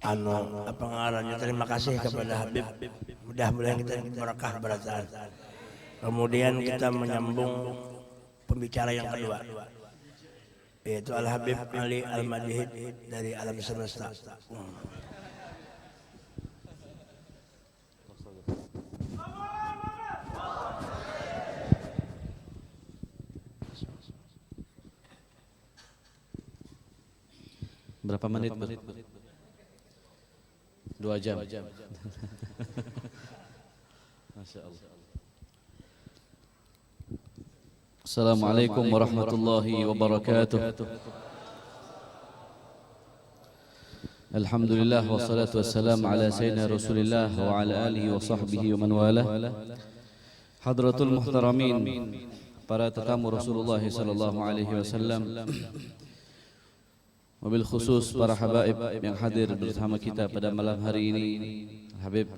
apa ngarannya, terima kasih kepada Habib. Mudah-mudahan kita berkah berataan. Kemudian kita menyambung pembicara yang kedua, yaitu Al Habib Ali Al Madihid dari Alam Semesta. Berapa menit? 2 jam. Masya Allah. Assalamualaikum warahmatullahi wabarakatuh. Alhamdulillah wassalatu wassalamu ala sayyidina Rasulillah wa ala alihi wa sahbihi wa man walah. Hadratul muhtaramin, para tetamu Rasulullah sallallahu alaihi wasallam, wabil khusus para habaib yang hadir bersama kita pada malam hari ini, Habib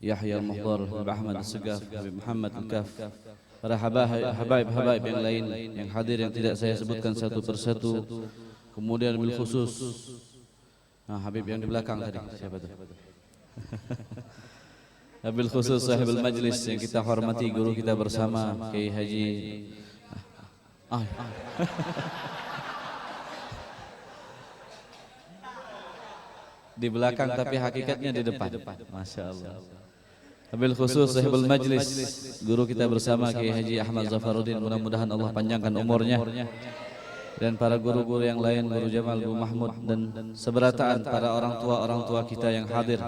Yahya Al-Muhdar, Habib Ahmad Al-Segaf, Habib Muhammad Al-Kaf, para habaib yang lain yang hadir yang tidak saya sebutkan satu persatu. Kemudian wabil khusus Habib yang di belakang tadi, siapa tu? Wabil khusus sahibul majlis yang kita hormati, guru kita bersama Kiai Haji di belakang tapi hakikatnya di depan. Masya Allah. Wabil khusus sahibul majlis, guru kita bersama Kiai Haji Ahmad Zafaruddin, mudah-mudahan Allah panjangkan umurnya, dan para guru-guru yang lain, Guru Jamal, Guru Mahmud, dan seberataan para orang tua kita yang hadir,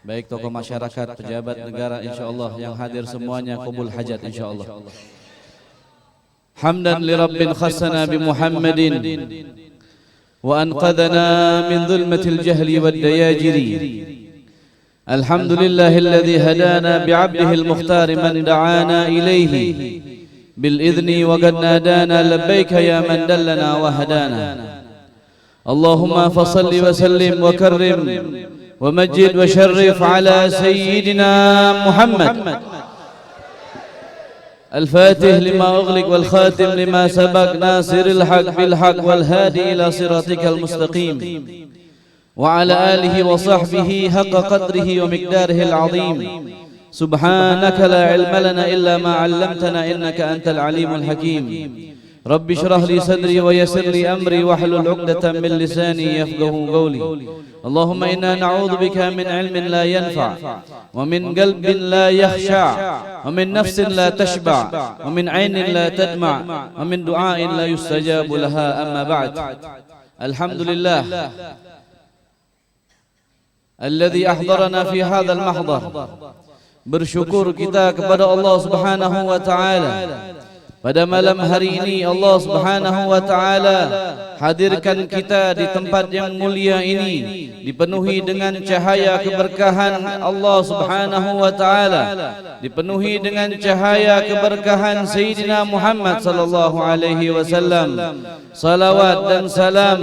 baik tokoh masyarakat, pejabat negara, insyaallah yang hadir semuanya qabul hajat insyaallah. Hamdan li rabbin khassana bi Muhammadin wa anqadhana min dhulmatil jahli wad dayajiri. Alhamdulillahilladzi hadana bi 'abdihi al-mukhtar man da'ana ilayhi bil idzni wa qad nadana labbaika ya man dallana wa hadana. Allahumma fassalli wa sallim wa karrim wa majjid wa sharrif ala sayyidina Muhammad الفاتح لما أغلق والخاتم لما سبق ناصر الحق بالحق والهادي إلى صراطك المستقيم وعلى آله وصحبه حق قدره ومقداره العظيم. سبحانك لا علم لنا إلا ما علمتنا إنك أنت العليم الحكيم. رب اشرح لي صدري ويسر لي أمري واحلل عقدة من لساني يفقهوا قولي. اللهم إنا نعوذ بك من علم لا ينفع ومن قلب لا يخشع ومن نفس لا تشبع ومن عين لا تدمع ومن دعاء لا يستجاب لها. أما بعد، الحمد لله الذي أحضرنا في هذا المحضر. Bersyukur kita kepada Allah Subhanahu wa taala. Pada malam hari ini Allah Subhanahu wa taala hadirkan kita di tempat yang mulia ini, dipenuhi dengan cahaya keberkahan Allah Subhanahu wa taala, dipenuhi dengan cahaya keberkahan Sayyidina Muhammad sallallahu alaihi wasallam. Salawat dan salam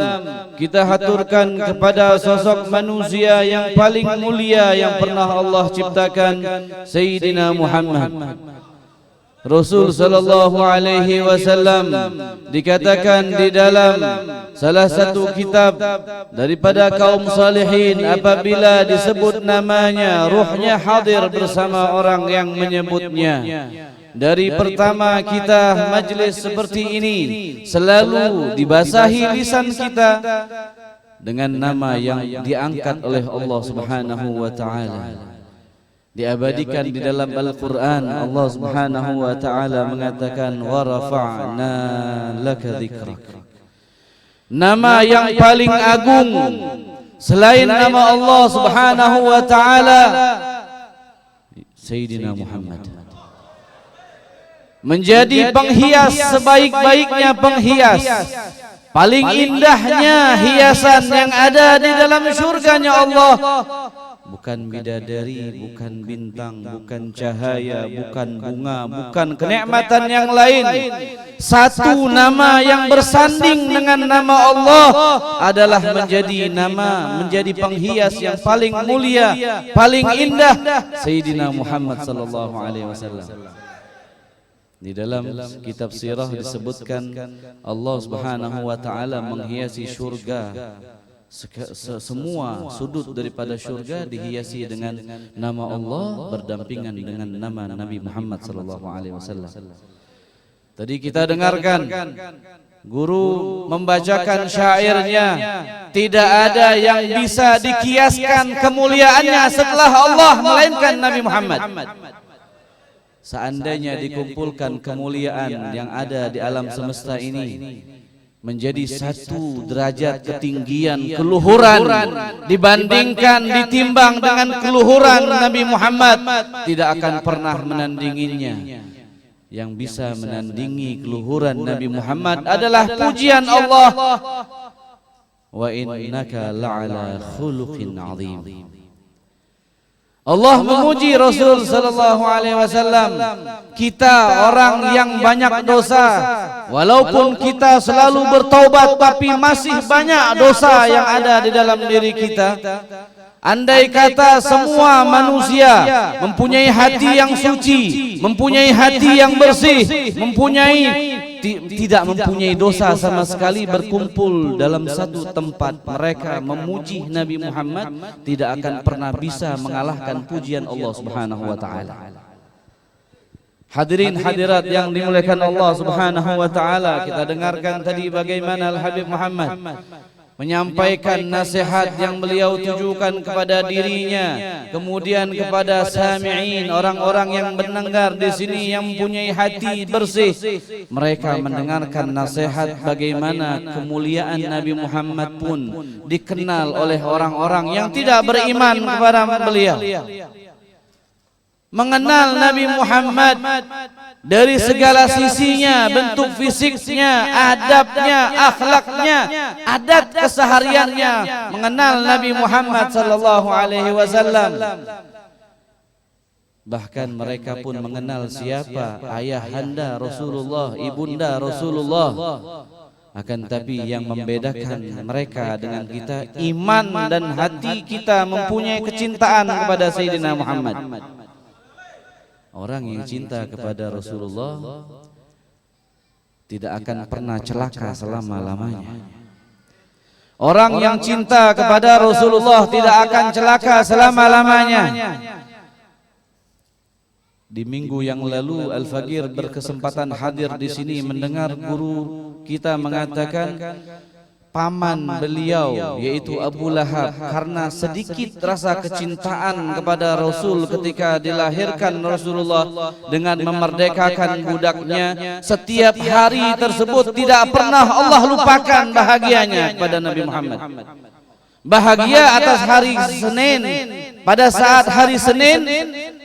kita haturkan kepada sosok manusia yang paling mulia yang pernah Allah ciptakan, Sayyidina Muhammad. Rasul sallallahu alaihi wasallam dikatakan di dalam salah satu kitab daripada kaum salihin, apabila disebut namanya, ruhnya hadir bersama orang yang menyebutnya. Dari pertama kita majlis seperti ini selalu dibasahi lisan kita dengan nama yang diangkat oleh Allah Subhanahu wa taala. Diabadikan di dalam Al-Quran, Allah Subhanahu wa ta'ala mengatakan wa rafa'na laka dzikrak. Nama yang paling agung selain nama Allah Subhanahu wa ta'ala, Sayyidina Muhammad, menjadi penghias sebaik-baiknya penghias, paling indahnya hiasan yang ada di dalam surganya Allah. Bukan bidadari, bukan bintang, bukan cahaya, bukan bunga, bukan kenikmatan yang lain. Satu nama yang bersanding dengan nama Allah adalah menjadi nama, menjadi penghias yang paling mulia, paling indah, Sayyidina Muhammad sallallahu alaihi wasallam. Di dalam kitab sirah disebutkan Allah Subhanahu wa taala menghiasi surga semua sudut daripada syurga dihiasi dengan nama Allah berdampingan dengan nama Nabi Muhammad sallallahu alaihi wasallam. Tadi kita dengarkan guru membacakan syairnya, tidak ada yang bisa dikiaskan kemuliaannya setelah Allah melainkan Nabi Muhammad. Seandainya dikumpulkan kemuliaan yang ada di alam semesta ini menjadi satu derajat ketinggian keluhuran dibandingkan ditimbang dengan keluhuran Nabi Muhammad, tidak akan pernah menandinginya. Yang bisa menandingi keluhuran Nabi Muhammad adalah pujian Allah. Wa innaka la'ala khuluqin 'azim. Allah memuji Rasul sallallahu alaihi wasallam. Kita orang yang banyak dosa, walaupun kita selalu bertaubat, tapi masih banyak dosa yang ada di dalam diri kita. Andai kata semua manusia mempunyai hati yang suci, mempunyai hati yang bersih, tidak mempunyai dosa sama sekali, berkumpul dalam satu tempat, mereka memuji Nabi Muhammad, tidak akan pernah bisa mengalahkan pujian Allah Subhanahu wa taala. Hadirin hadirat yang dimuliakan Allah Subhanahu wa taala, kita dengarkan tadi bagaimana Al-Habib Muhammad menyampaikan nasihat yang beliau tujukan kepada dirinya, kemudian kepada sami'in, orang-orang yang mendengar di sini yang mempunyai hati bersih. Mereka mendengarkan nasihat bagaimana kemuliaan Nabi Muhammad pun dikenal oleh orang-orang yang tidak beriman kepada beliau. Mengenal Nabi Muhammad dari segala sisinya, bentuk fisiknya, adabnya, akhlaknya, adat kesehariannya, mengenal Nabi Muhammad sallallahu alaihi wasallam. Bahkan mereka pun mengenal siapa ayahanda Rasulullah, ibunda Rasulullah. Akan tapi yang membedakan mereka dengan kita, iman dan hati kita mempunyai kecintaan kepada Sayyidina Muhammad. Orang yang cinta kepada Rasulullah tidak akan pernah celaka selama-lamanya. Orang yang cinta kepada Rasulullah tidak akan celaka selama-lamanya. Di minggu yang lalu Al-Faqir berkesempatan hadir di sini mendengar guru kita mengatakan paman beliau yaitu Abu Lahab karena sedikit rasa kecintaan kepada Rasul ketika dilahirkan Rasulullah dengan memerdekakan budaknya, setiap hari tersebut tidak pernah Allah lupakan bahagianya kepada Nabi Muhammad. Bahagia atas hari Senin, pada saat hari Senin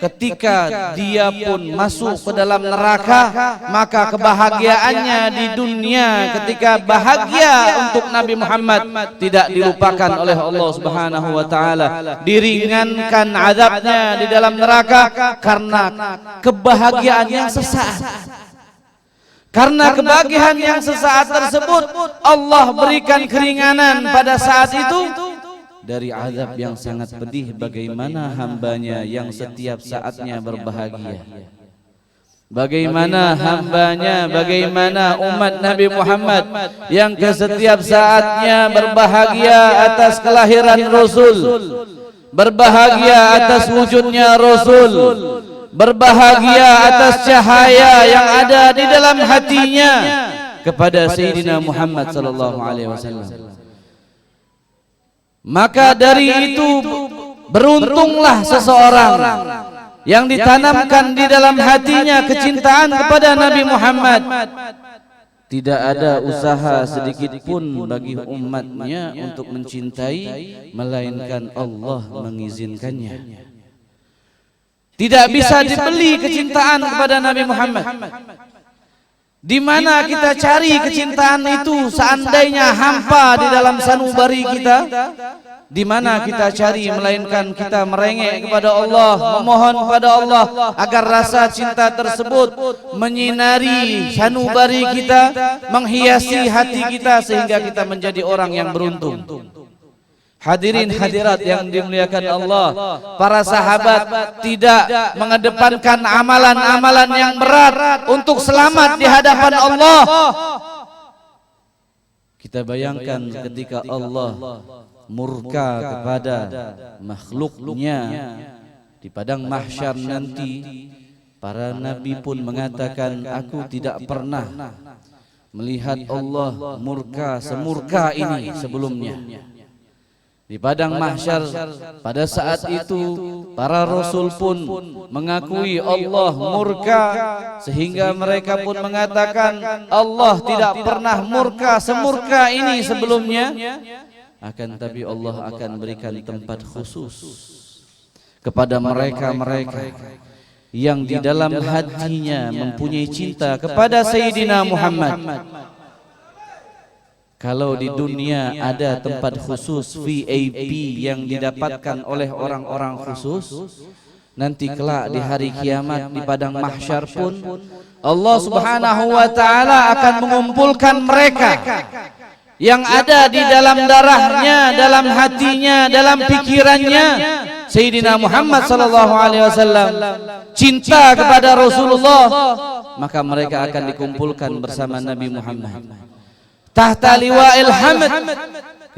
ketika dia pun masuk ke dalam neraka, maka kebahagiaannya di dunia ketika bahagia untuk Nabi Muhammad tidak dilupakan oleh Allah Subhanahu wa taala. Diringankan azabnya di dalam neraka karena kebahagiaan yang sesaat. Karena kebahagiaan yang sesaat tersebut Allah berikan keringanan pada saat itu dari azab yang sangat pedih. Bagaimana hambanya yang setiap saatnya berbahagia, bagaimana hambanya, bagaimana umat Nabi Muhammad yang ke setiap saatnya berbahagia atas kelahiran Rasul, berbahagia atas wujudnya Rasul, berbahagia atas cahaya yang ada di dalam hatinya kepada Sayyidina Muhammad sallallahu alaihi wasallam. Maka dari itu beruntunglah seseorang yang ditanamkan di dalam hatinya kecintaan kepada Nabi Muhammad. Tidak ada usaha sedikit pun bagi umatnya untuk mencintai, melainkan Allah mengizinkannya. Tidak bisa dibeli kecintaan kepada Nabi Muhammad. Di mana kita cari kecintaan itu seandainya hampa di dalam sanubari kita? Di mana kita cari melainkan kita merengek kepada Allah, memohon kepada Allah agar rasa cinta tersebut menyinari sanubari kita, menghiasi hati kita sehingga kita menjadi orang yang beruntung. Hadirin hadirat yang dimuliakan Allah, para sahabat tidak mengedepankan amalan-amalan yang berat untuk selamat di hadapan Allah. Kita bayangkan ketika Allah murka kepada makhluknya di padang mahsyar nanti. Para nabi pun mengatakan, aku tidak pernah melihat Allah murka semurka ini sebelumnya. Di padang mahsyar pada saat itu para rasul pun mengakui Allah murka, sehingga mereka pun mengatakan Allah tidak pernah murka semurka ini sebelumnya. Akan tapi Allah akan berikan tempat khusus kepada mereka-mereka yang di dalam hatinya mempunyai cinta kepada Sayyidina Muhammad. Kalau di dunia ada tempat khusus VIP yang didapatkan oleh orang-orang khusus, nanti kelak di hari kiamat di padang mahsyar pun Allah Subhanahu wa taala akan mengumpulkan mereka yang ada di dalam darahnya, dalam hatinya, dalam pikirannya Sayyidina Muhammad sallallahu alaihi wasallam, cinta kepada Rasulullah, maka mereka akan dikumpulkan bersama Nabi Muhammad tahta liwa'il hamd.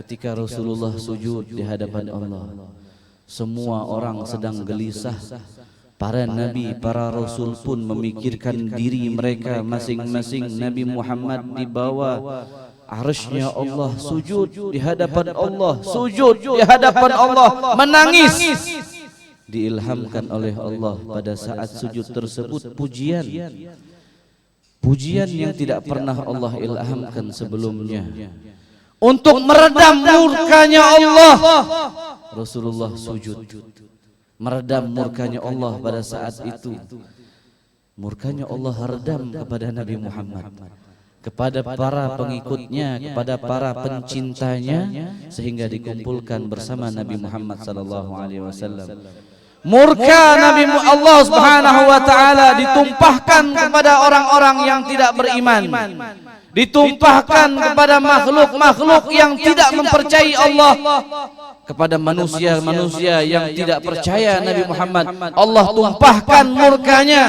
Ketika Rasulullah sujud di hadapan Allah, semua orang sedang gelisah. Para nabi, para rasul pun memikirkan diri mereka masing-masing. Nabi Muhammad di bawah arsy-Nya Allah, sujud di hadapan Allah, sujud di hadapan Allah, menangis. Diilhamkan oleh Allah pada saat sujud tersebut pujian yang tidak pernah Allah ilhamkan sebelumnya, untuk meredam murkanya Allah. Rasulullah sujud meredam murkanya Allah pada saat itu. Murkanya Allah redam kepada Nabi Muhammad, kepada para pengikutnya, kepada para pencintanya, sehingga dikumpulkan bersama Nabi Muhammad sallallahu alaihi wasallam. Murka Nabi Allah Subhanahu wa taala ditumpahkan kepada orang-orang yang tidak beriman, ditumpahkan kepada makhluk-makhluk yang tidak mempercayai Allah, kepada manusia-manusia yang tidak percaya Nabi Muhammad. Allah tumpahkan murkanya.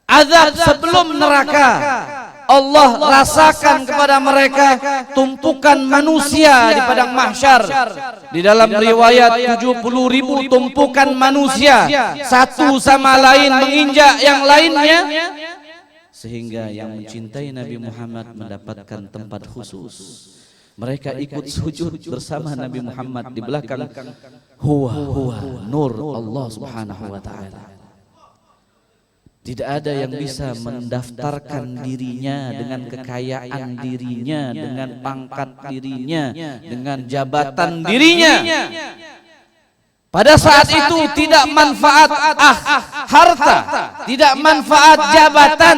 Azab sebelum neraka Allah rasakan kepada mereka, tumpukan manusia di padang mahsyar. Di dalam riwayat 70.000 tumpukan manusia, satu sama lain menginjak yang lainnya, sehingga yang mencintai Nabi Muhammad mendapatkan tempat khusus. Mereka ikut sujud bersama Nabi Muhammad di belakang. Huwa nur Allah Subhanahu wa taala. Tidak ada yang bisa mendaftarkan dirinya dengan kekayaan dirinya, dengan pangkat dirinya, dengan jabatan dirinya. Pada saat itu tidak manfaat harta, tidak manfaat jabatan,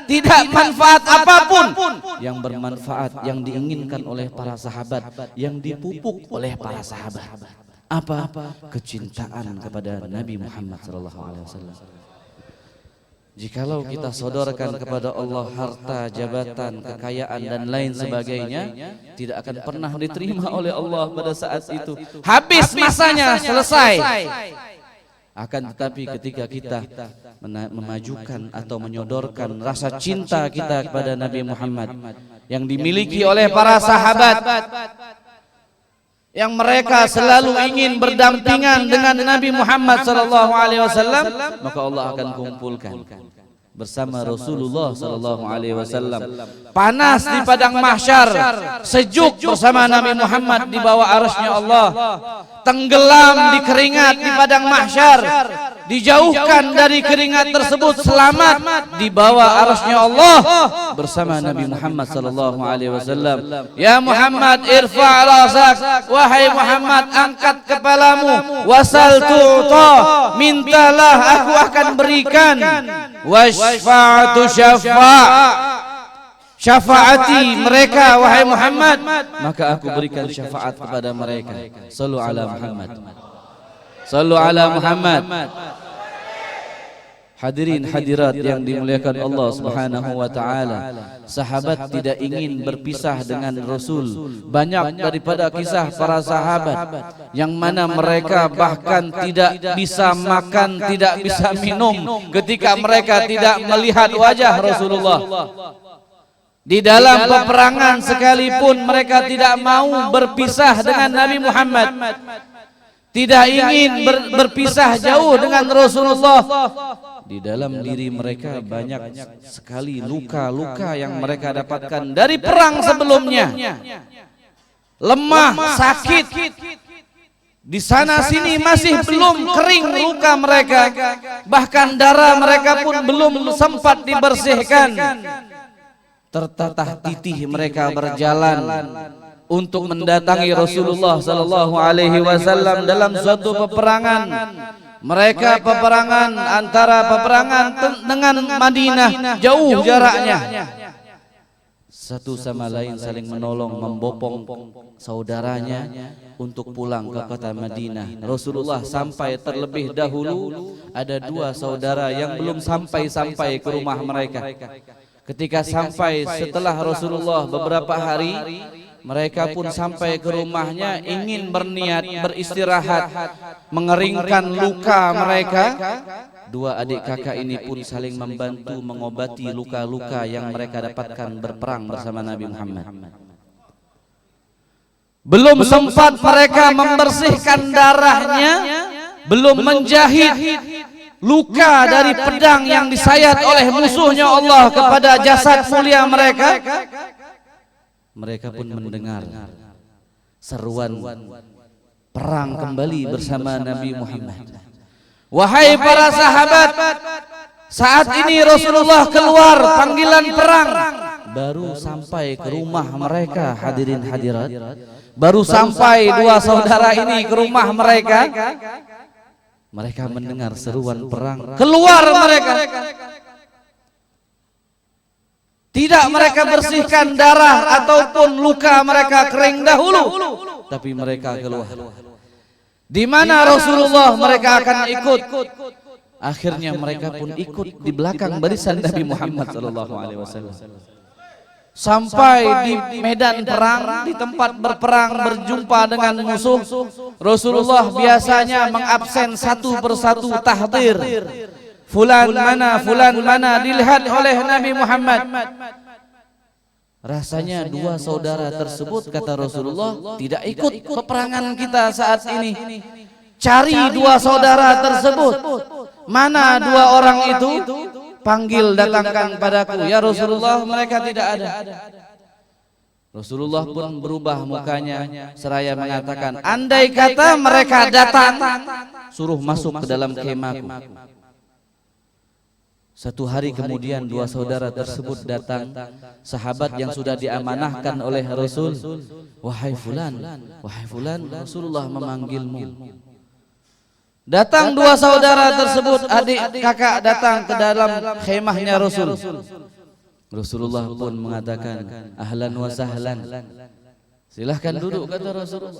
tidak manfaat apapun. Yang bermanfaat, yang diinginkan oleh para sahabat, yang dipupuk oleh para sahabat. Apa? Kecintaan kepada Nabi Muhammad SAW. Jikalau kita sodorkan kepada Allah harta, jabatan, kekayaan dan lain sebagainya, tidak akan pernah diterima oleh Allah pada saat itu. Habis masanya, selesai. Akan tetapi ketika kita memajukan atau menyodorkan rasa cinta kita kepada Nabi Muhammad yang dimiliki oleh para sahabat, yang mereka selalu ingin berdampingan dengan Nabi Muhammad SAW, maka Allah akan kumpulkan bersama Rasulullah SAW. Panas di padang mahsyar, sejuk bersama Nabi Muhammad di bawah arsy-Nya Allah. Tenggelam di keringat di padang mahsyar, dijauhkan dari keringat tersebut, selamat di bawah arsy-Nya Allah bersama Nabi Muhammad sallallahu alaihi wasallam. Ya Muhammad, irfa' rasak, wahai Muhammad, angkat kepalamu, wasal tu'ta, mintalah aku akan berikan, wasfa'atu syafa', syafaati mereka wahai Muhammad, maka aku berikan syafaat kepada mereka. Sallu ala Muhammad, sallu ala Muhammad. Hadirin hadirat yang dimuliakan Allah Subhanahu wa taala, sahabat tidak ingin berpisah dengan Rasul. Banyak daripada kisah para sahabat yang mana mereka bahkan tidak bisa makan, tidak bisa minum ketika mereka tidak melihat wajah Rasulullah. Di dalam peperangan sekalipun mereka tidak mau berpisah dengan Nabi Muhammad, tidak ingin berpisah jauh dengan Rasulullah. Di dalam diri mereka banyak sekali luka-luka yang mereka dapatkan dari perang sebelumnya. Lemah, sakit. Di sana sini masih belum kering luka mereka. Bahkan darah mereka pun belum sempat dibersihkan. Tertatah titih mereka berjalan untuk mendatangi Rasulullah sallallahu alaihi wasallam dalam suatu peperangan. Mereka peperangan antara peperangan dengan Madinah, jauh jaraknya. Satu sama lain saling menolong, membopong saudaranya untuk pulang ke kota Madinah. Rasulullah sampai terlebih dahulu, ada dua saudara yang belum sampai ke rumah mereka. Ketika sampai setelah Rasulullah beberapa hari, mereka pun sampai ke rumahnya ingin berniat beristirahat, mengeringkan luka mereka. Dua adik kakak ini pun saling membantu mengobati luka-luka yang mereka dapatkan berperang bersama Nabi Muhammad. Belum sempat mereka membersihkan darahnya, belum menjahit luka dari pedang yang disayat oleh musuhnya Allah kepada jasad mulia mereka. Mereka pun mendengar seruan perang kembali bersama Nabi Muhammad. Wahai para sahabat, saat ini Rasulullah keluar panggilan perang. Baru sampai ke rumah mereka, hadirin hadirat. Baru sampai dua saudara ini ke rumah mereka. Mereka mendengar seruan perang. Keluar mereka. Tidak mereka bersihkan darah ataupun luka mereka kering dahulu, tapi mereka keluar. Di mana Rasulullah mereka akan ikut. Akhirnya mereka pun ikut di belakang barisan Nabi Muhammad SAW. Sampai di medan perang, di tempat berperang berjumpa dengan musuh, Rasulullah biasanya mengabsen satu persatu tahdir. Fulan mana dilihat oleh Nabi Muhammad. Rasanya dua saudara tersebut, kata Rasulullah, tidak ikut peperangan kita saat ini. Cari dua saudara tersebut. Mana dua orang itu? Panggil, datangkan padaku. Ya Rasulullah, mereka tidak ada. Rasulullah pun berubah mukanya seraya mengatakan, andai kata mereka datang, suruh masuk ke dalam kemahku. Satu hari kemudian dua saudara tersebut datang, sahabat yang sudah diamanahkan oleh Rasul. Wahai fulan, Rasulullah memanggilmu. Datang dua saudara tersebut, adik kakak datang ke dalam khemahnya Rasul. Rasulullah pun mengatakan, ahlan wa sahlan. Silahkan duduk, kata Rasul.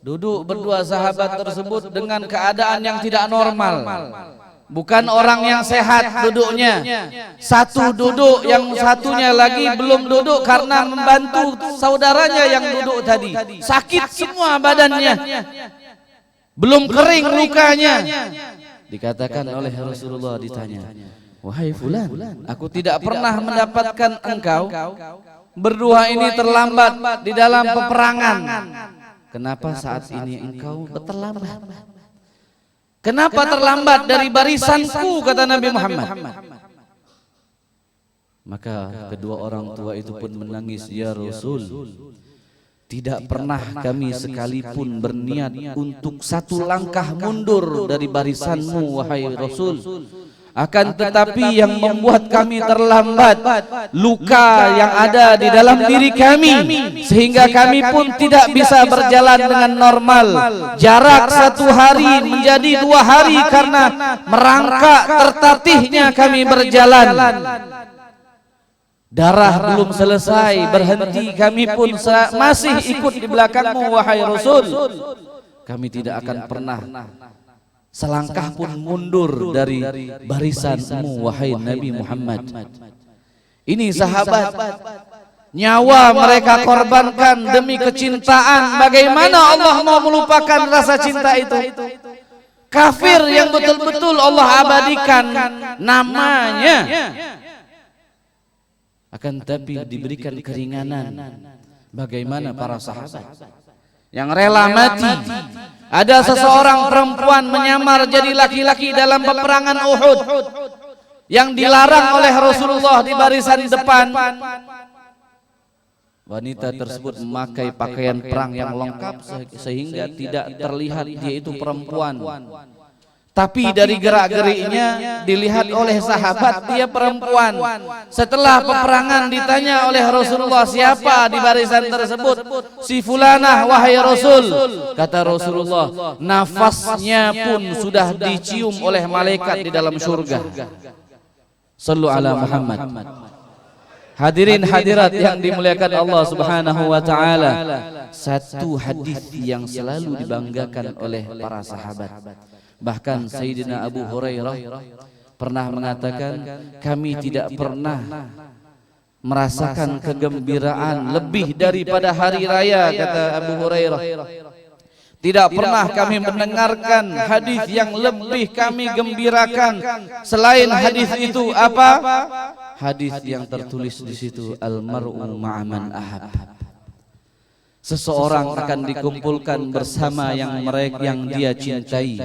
Duduk berdua sahabat tersebut dengan keadaan yang tidak normal. Bukan orang yang sehat duduknya. Satu duduk, yang satunya lagi belum duduk karena membantu saudaranya yang duduk tadi. Sakit semua badannya. Belum kering lukanya. Dikatakan oleh Rasulullah, ditanya, wahai fulan, aku tidak pernah mendapatkan engkau berdua ini terlambat di dalam peperangan. Kenapa saat ini engkau terlambat? Kenapa terlambat dari barisanku, kata Nabi Muhammad. Maka kedua orang tua itu pun menangis, ya Rasul, tidak pernah kami sekalipun berniat untuk satu langkah mundur dari barisanmu, wahai Rasul. Akan tetapi yang membuat kami terlambat, luka yang ada di dalam diri kami, sehingga kami pun tidak bisa berjalan dengan normal. Jarak satu hari menjadi 2 hari karena merangkak tertatihnya kami berjalan. Darah belum selesai berhenti, kami pun masih ikut di belakangmu, wahai Rasul. Kami tidak akan pernah selangkah pun mundur dari barisanmu, wahai Nabi Muhammad. Ini sahabat, nyawa mereka korbankan demi kecintaan. Bagaimana Allah mau melupakan rasa cinta itu? Kafir yang betul-betul Allah abadikan namanya. akan tapi diberikan keringanan. Bagaimana para sahabat yang rela mati? Ada seseorang perempuan menyamar jadi laki-laki dalam peperangan Uhud yang dilarang oleh Rasulullah di barisan depan. Wanita tersebut memakai pakaian perang yang lengkap sehingga tidak terlihat dia itu perempuan. Tapi dari gerak-geriknya dilihat oleh sahabat dia perempuan. Setelah peperangan ditanya oleh Rasulullah, siapa di barisan tersebut? Si fulanah wahai Rasul. Kata Rasulullah, nafasnya pun sudah dicium oleh malaikat di dalam surga. Sallu ala Muhammad. Hadirin hadirat yang dimuliakan Allah Subhanahu wa taala, satu hadis yang selalu dibanggakan oleh para sahabat. Bahkan Sayyidina Abu Hurairah pernah mengatakan, kami tidak pernah merasakan kegembiraan lebih daripada hari raya, kata Abu Hurairah. Tidak pernah kami mendengarkan hadis yang lebih kami gembirakan selain hadis itu. Apa? Hadis yang tertulis di situ, al-mar'u ma'aman ahab. Seseorang akan dikumpulkan bersama yang dia cintai.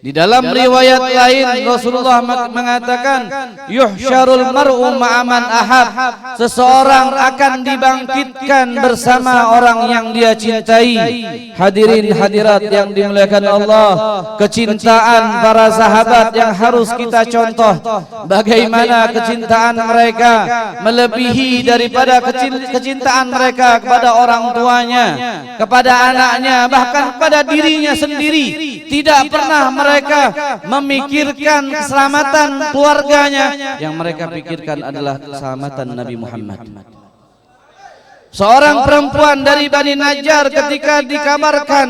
Di dalam riwayat lain Rasulullah mengatakan, yuhsyarul mar'u ma'aman ahab. Seseorang akan dibangkitkan bersama orang yang dia cintai. Hadirin hadirat yang dimuliakan Allah, kecintaan para sahabat yang harus kita contoh. Bagaimana kecintaan mereka melebihi daripada kecintaan mereka kepada orang tuanya, kepada anaknya, bahkan kepada dirinya sendiri. Tidak pernah mereka memikirkan keselamatan keluarganya. Yang mereka pikirkan adalah keselamatan Nabi Muhammad. Seorang perempuan dari Bani Najjar ketika dikabarkan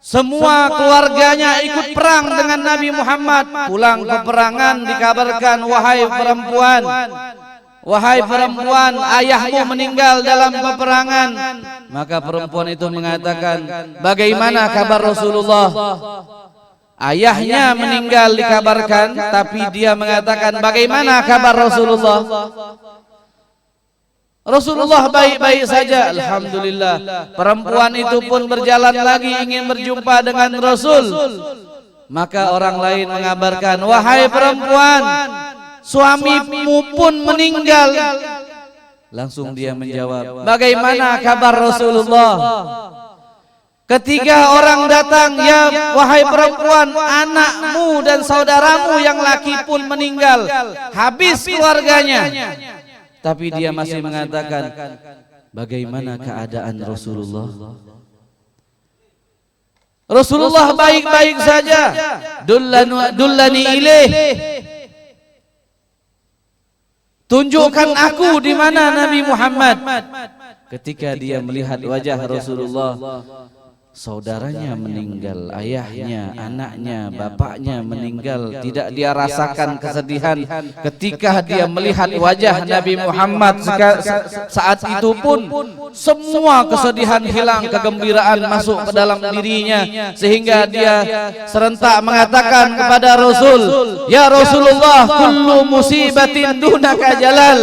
semua keluarganya ikut perang dengan Nabi Muhammad, pulang peperangan dikabarkan, wahai perempuan, ayahmu meninggal dalam peperangan. Maka perempuan itu mengatakan, bagaimana kabar Rasulullah? Ayahnya meninggal dikabarkan, tapi dia mengatakan, bagaimana kabar Rasulullah? Rasulullah baik-baik saja, alhamdulillah. Perempuan itu pun berjalan lagi ingin berjumpa dengan Rasul. Maka orang lain mengabarkan, wahai perempuan, suamimu pun meninggal. Langsung dia menjawab, bagaimana kabar Rasulullah? Ketiga orang datang, ya wahai perempuan, anakmu dan saudaramu yang laki pun meninggal, habis keluarganya. Tapi dia masih mengatakan, bagaimana keadaan Rasulullah? Rasulullah baik-baik saja. Dullani ilaih. Tunjukkan aku di mana Nabi Muhammad. Ketika dia melihat wajah Rasulullah, saudaranya meninggal, ayahnya, anaknya, bapaknya meninggal. Tidak dia rasakan kesedihan ketika dia melihat wajah Nabi Muhammad. Saat itu pun semua kesedihan hilang, kegembiraan masuk ke dalam dirinya, sehingga dia serentak mengatakan kepada Rasul, ya Rasulullah, kullu musibatin dunaka jalal.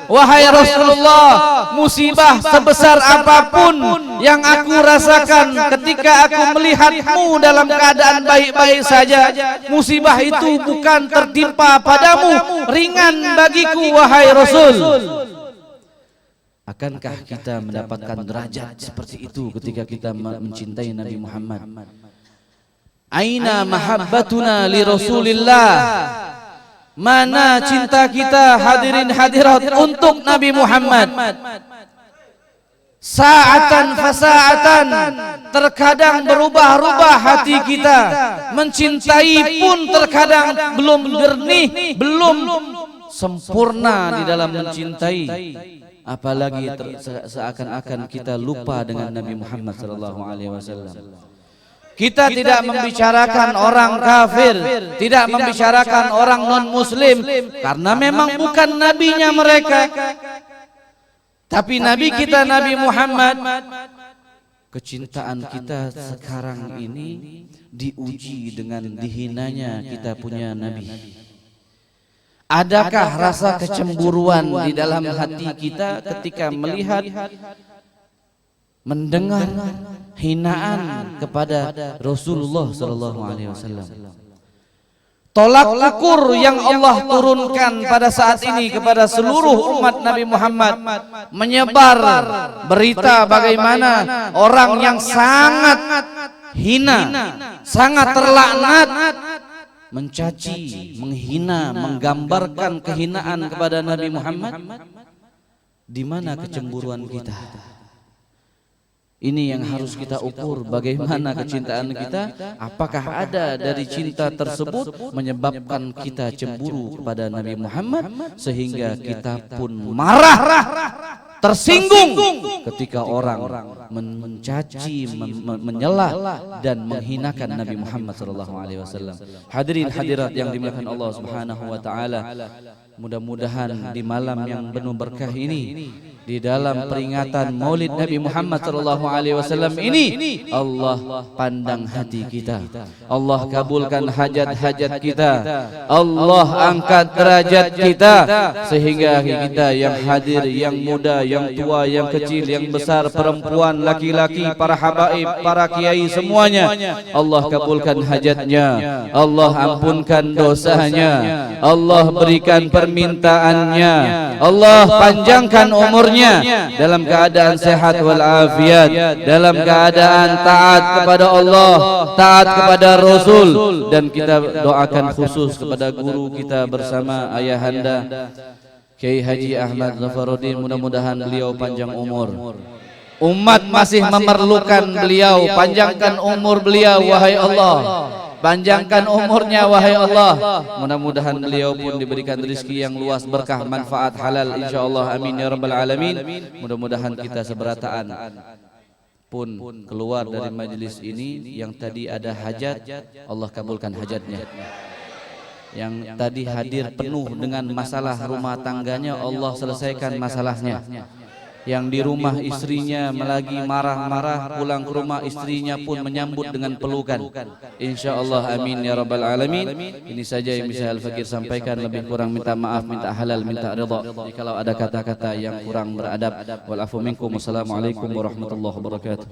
Wahai Rasulullah, musibah sebesar apapun yang aku rasakan ketika aku melihatmu dalam keadaan baik-baik saja, musibah itu bukan tertimpa padamu, ringan bagiku wahai Rasul. Akankah kita mendapatkan derajat seperti itu ketika kita mencintai Nabi Muhammad? Aina mahabbatuna li Rasulillah? Mana cinta kita hadirin hadirat untuk Nabi Muhammad? Sa'atan fasa'atan, terkadang berubah-ubah hati kita. Mencintai pun terkadang belum jernih, belum sempurna di dalam mencintai. Apalagi seakan-akan kita lupa dengan Nabi Muhammad SAW. Kita tidak membicarakan orang kafir, tidak membicarakan orang non-muslim, karena memang bukan nabinya mereka. Tapi nabi kita Nabi Muhammad, kecintaan kita sekarang ini diuji dengan dihinanya kita punya nabi. Adakah rasa kecemburuan di dalam hati kita ketika melihat, mendengar hinaan kepada Rasulullah sallallahu alaihi wasallam? Tolak ukur yang Allah turunkan pada saat ini kepada seluruh umat Nabi Muhammad, menyebar berita bagaimana orang yang sangat hina, sangat terlaknat, mencaci, menghina, menggambarkan kehinaan kepada Nabi Muhammad. Di mana kecemburuan kita? Ini yang harus kita ukur, bagaimana kecintaan kita. Apakah ada dari cinta tersebut menyebabkan kita cemburu kepada Nabi Muhammad sehingga kita pun marah, tersinggung ketika orang mencaci, menyela dan menghinakan Nabi Muhammad SAW. Hadirin hadirat yang dimuliakan Allah Subhanahu wa taala, mudah-mudahan di malam yang penuh berkah ini, di dalam peringatan Maulid Nabi Muhammad SAW ini, Allah pandang hati kita, Allah kabulkan hajat-hajat kita, Allah angkat derajat kita, sehingga kita yang hadir, yang muda, yang tua, yang kecil, yang besar, perempuan, laki-laki, para habaib, para kiai, semuanya Allah kabulkan hajatnya, Allah ampunkan dosanya, Allah berikan permintaannya, Allah panjangkan umurnya dalam keadaan sehat walafiat, dalam keadaan taat kepada Allah, taat kepada Rasul. Dan kita doakan khusus kepada guru kita bersama ayahanda Kiai Haji Ahmad Zafaruddin, mudah-mudahan beliau panjang umur. Umat masih memerlukan beliau, panjangkan umur beliau wahai Allah, panjangkan umurnya wahai Allah. Mudah-mudahan beliau pun diberikan rezeki yang luas, berkah, manfaat, halal insyaallah, amin ya rabbal alamin. Mudah-mudahan kita seberataan pun keluar dari majelis ini yang tadi ada hajat, Allah kabulkan hajatnya. Yang tadi hadir penuh dengan masalah rumah tangganya, Allah selesaikan masalahnya. Yang di rumah istrinya lagi marah-marah, pulang ke rumah istrinya pun menyambut dengan pelukan. InsyaAllah, amin ya rabbal alamin. Ini saja yang bisa Al-Fakir sampaikan, lebih kurang minta maaf, minta halal, minta ridha kalau ada kata-kata yang kurang beradab. Wal afu minkum. Wassalamualaikum warahmatullahi wabarakatuh.